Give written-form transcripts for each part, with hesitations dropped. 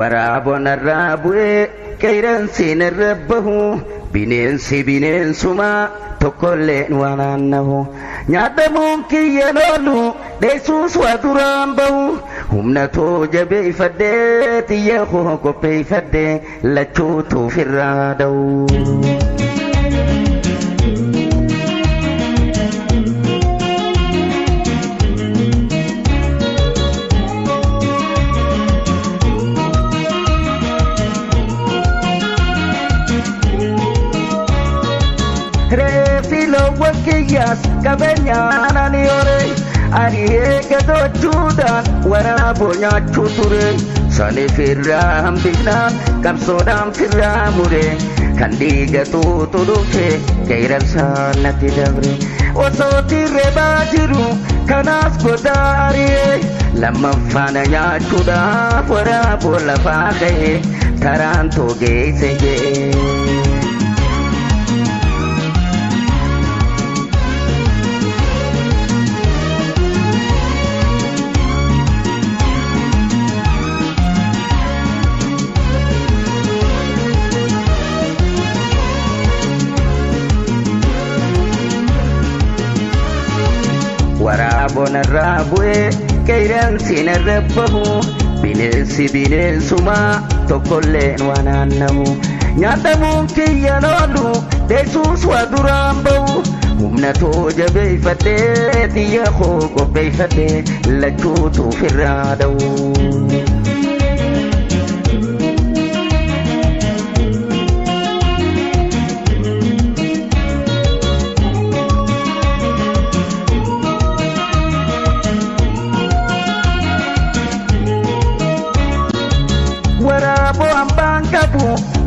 waraabon irraa bu'ee qeeransiin irra bahu bineensuma tokkolleen waan naannahu nyaatamuun kiyya loolu dheessuus waa duraan bahu humna too jabeeffadhee xiyya koo qopheeffadhee lachuutuuf irraa da'u. Refilo wakiyas kabenyaan ani ore ani eegatochuudhaan waraaboo nyaachuu ture sani firraa hambifnaan qabsoodhaan firraa mure kan dhiigatuutu dhufe qeeransaan natti dabre osoo tirrebaa jiru kanaas godaa ari'ee lammaffaana nyaachuudhaaf waraaboo lafaa ka'e taraan toogeesse jee. Waraabon irraa bu'ee qeeransiin irra bahu bineensuma tokkolleen waan naannahu nyaatamuun kiyya loolu dheessuus waa duraan bahu humna too jabeeffadhee xiyya koo qopheeffadhee lachuutuuf irraa da'u. Waraaboo hambaan qabu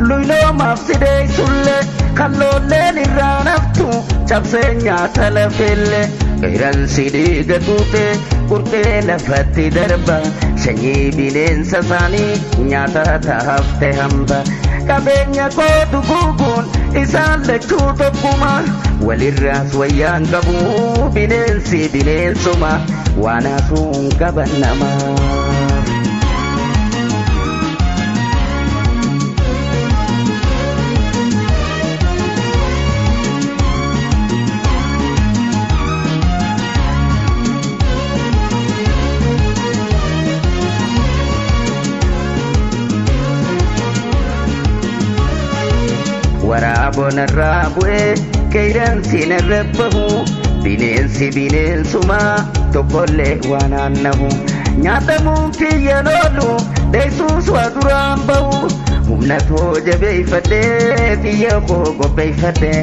luynoomaaf sidee sulle kalloolleen irraa naftu cabsee nyaata lafelle qeeransi dhiiga guute qurxee lafatti darba sanyii bineensa isaanii nyaata taafte hamba qabeenya koo duguuguun isaan lachuu tokkuma walirraas wayyaan qabu bineensuma waan haasuun qaban namaa. Waraabon irraa bu'ee qeeransiin irra bahu bineensuma tokkollee waan naannahu nyaatamuun kiyya loolu dheessuus waa duraan bahu humna too jabeeffadhee xiyya koo qopheeffadhee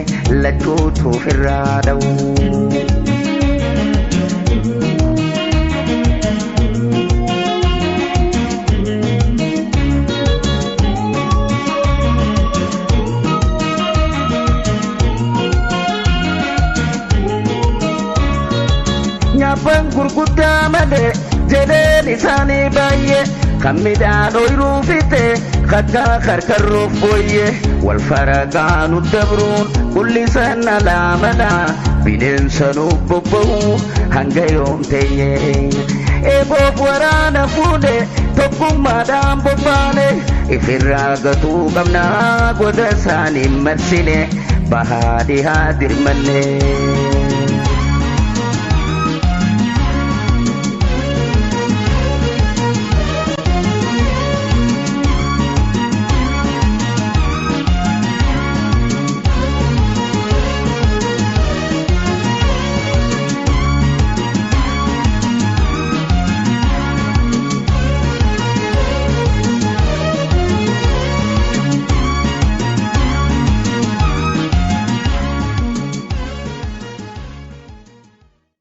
lachuutuuf irraa da'u. Nyaaphan gurguddaa malee jedheen isaanii baay'ee kan midhaan ooyiruu fite kakka karkarroof booyyee wal faragaanu dabruun kullisan alaamana bineensa nuuf bobba'u hanga yoom teenye eeboof waraana fuudhe tokkummaadhaan bobbaane ifirraa gatuu qabnaa goda isaanii marsine bahaa dhihaa dirmanne.